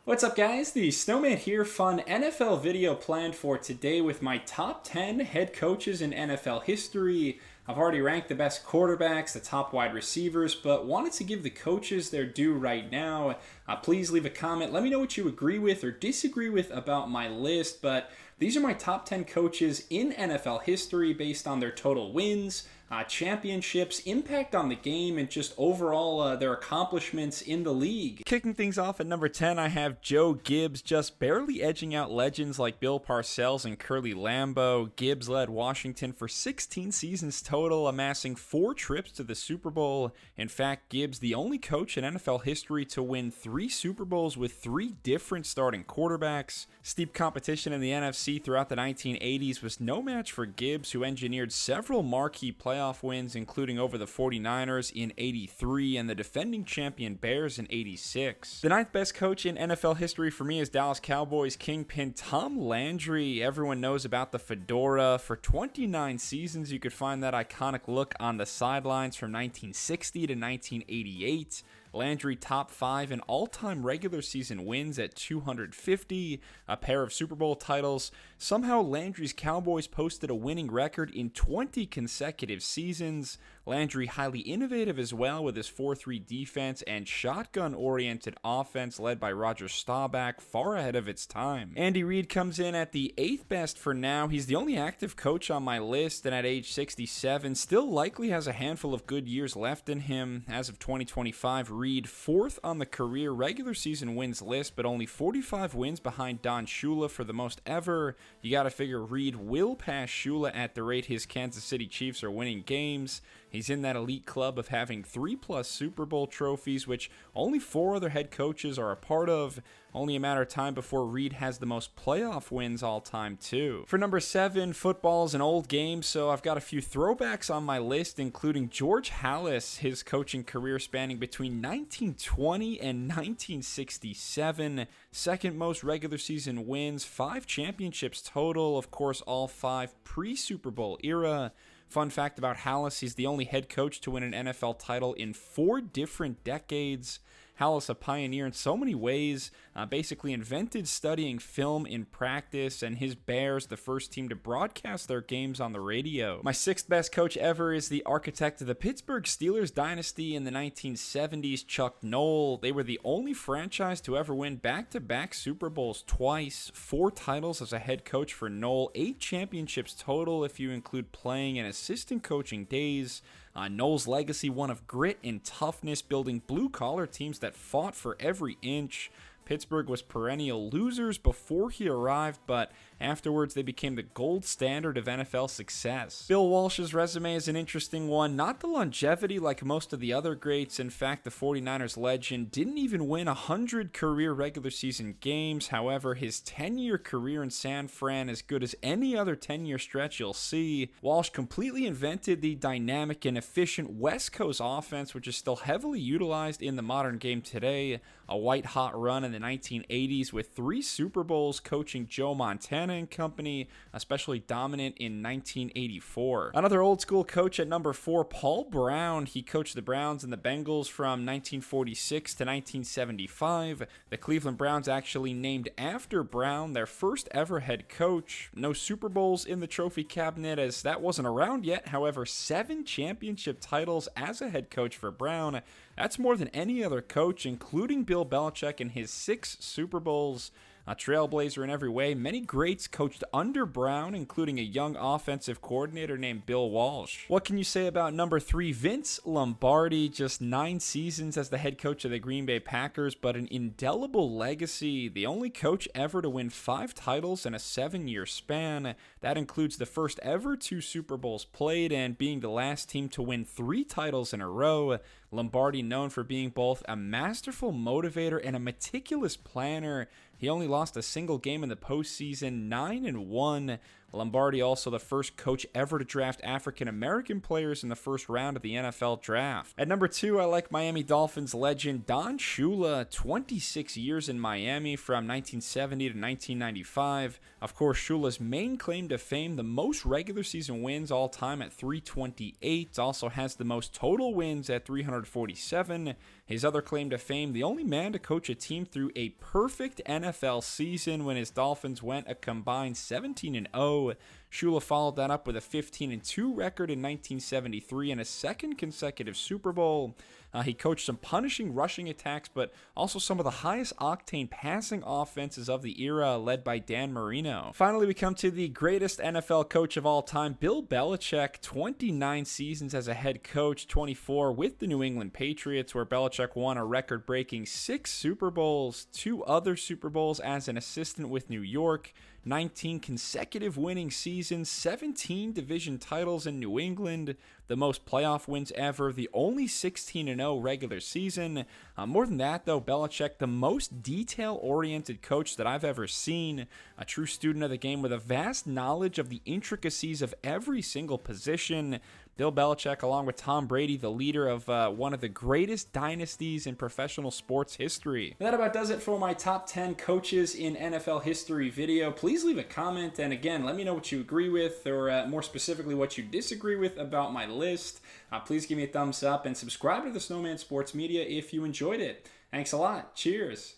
What's up, guys? The Snowman here. Fun NFL video planned for today with my top 10 head coaches in NFL history. I've already ranked the best quarterbacks, the top wide receivers, but wanted to give the coaches their due right now. Please leave a comment. Let me know what you agree with or disagree with about my list, but these are my top 10 coaches in NFL history based on their total wins, championships, impact on the game, and just overall their accomplishments in the league. Kicking things off at number 10, I have Joe Gibbs, just barely edging out legends like Bill Parcells and Curly Lambeau. Gibbs led Washington for 16 seasons total, amassing 4 trips to the Super Bowl. In fact, Gibbs, the only coach in NFL history to win 3 Super Bowls with 3 different starting quarterbacks. Steep competition in the NFC throughout the 1980s was no match for Gibbs, who engineered several marquee playoff wins, including over the 49ers in '83 and the defending champion Bears in '86. The 9th best coach in NFL history for me is Dallas Cowboys kingpin Tom Landry. Everyone knows about the fedora. For 29 seasons, you could find that iconic look on the sidelines from 1960 to 1988. Landry top 5 in all-time regular season wins at 250, a pair of Super Bowl titles. Somehow Landry's Cowboys posted a winning record in 20 consecutive seasons. Landry highly innovative as well with his 4-3 defense and shotgun-oriented offense led by Roger Staubach, far ahead of its time. Andy Reid comes in at the 8th best for now. He's the only active coach on my list, and at age 67 still likely has a handful of good years left in him. As of 2025, Reid 4th on the career regular season wins list, but only 45 wins behind Don Shula for the most ever. You gotta figure Reid will pass Shula at the rate his Kansas City Chiefs are winning games. He's in that elite club of having 3+ Super Bowl trophies, which only 4 other head coaches are a part of. Only a matter of time before Reid has the most playoff wins all time, too. For number 7, football is an old game, so I've got a few throwbacks on my list, including George Halas, his coaching career spanning between 1920 and 1967. Second most regular season wins, 5 championships total, of course, all 5 pre-Super Bowl era. Fun fact about Halas, he's the only head coach to win an NFL title in 4 different decades. Halas, a pioneer in so many ways, basically invented studying film in practice, and his Bears, the first team to broadcast their games on the radio. My 6th best coach ever is the architect of the Pittsburgh Steelers dynasty in the 1970s, Chuck Noll. They were the only franchise to ever win back-to-back Super Bowls twice, 4 titles as a head coach for Noll, 8 championships total if you include playing and assistant coaching days. Noll's legacy, one of grit and toughness, building blue-collar teams that fought for every inch. Pittsburgh was perennial losers before he arrived, but afterwards they became the gold standard of NFL success. Bill Walsh's resume is an interesting one. Not the longevity like most of the other greats. In fact, the 49ers legend didn't even win 100 career regular season games. However, his 10-year career in San Fran as good as any other 10-year stretch you'll see. Walsh completely invented the dynamic and efficient West Coast offense, which is still heavily utilized in the modern game today. A white-hot run in the 1980s with 3 Super Bowls, coaching Joe Montana and company, especially dominant in 1984. Another old school coach at number 4, Paul Brown. He coached the Browns and the Bengals from 1946 to 1975. The Cleveland Browns actually named after Brown, their first ever head coach. No Super Bowls in the trophy cabinet as that wasn't around yet. However, 7 championship titles as a head coach for Brown. That's more than any other coach, including Bill Belichick in his 6 Super Bowls. A trailblazer in every way. Many greats coached under Brown, including a young offensive coordinator named Bill Walsh. What can you say about number 3, Vince Lombardi? Just 9 seasons as the head coach of the Green Bay Packers, but an indelible legacy. The only coach ever to win 5 titles in a 7-year span. That includes the first ever 2 Super Bowls played and being the last team to win 3 titles in a row. Lombardi known for being both a masterful motivator and a meticulous planner. He only lost a single game in the postseason, 9-1. Lombardi also the first coach ever to draft African-American players in the first round of the NFL draft. At number 2, I like Miami Dolphins legend Don Shula, 26 years in Miami from 1970 to 1995. Of course, Shula's main claim to fame, the most regular season wins all time at 328, also has the most total wins at 347. His other claim to fame, the only man to coach a team through a perfect NFL season when his Dolphins went a combined 17-0. Shula followed that up with a 15-2 record in 1973 and a second consecutive Super Bowl. He coached some punishing rushing attacks, but also some of the highest octane passing offenses of the era, led by Dan Marino. Finally, we come to the greatest NFL coach of all time, Bill Belichick. 29 seasons as a head coach, 24 with the New England Patriots, where Belichick won a record-breaking 6 Super Bowls, 2 other Super Bowls as an assistant with New York, 19 consecutive winning seasons, 17 division titles in New England, the most playoff wins ever, the only 16-0 regular season. More than that, though, Belichick, the most detail-oriented coach that I've ever seen, a true student of the game with a vast knowledge of the intricacies of every single position. Bill Belichick, along with Tom Brady, the leader of one of the greatest dynasties in professional sports history. That about does it for my top 10 coaches in NFL history video. Please leave a comment, and again, let me know what you agree with, or more specifically, what you disagree with about my list. Please give me a thumbs up, and subscribe to the Snowman Sports Media if you enjoyed it. Thanks a lot. Cheers.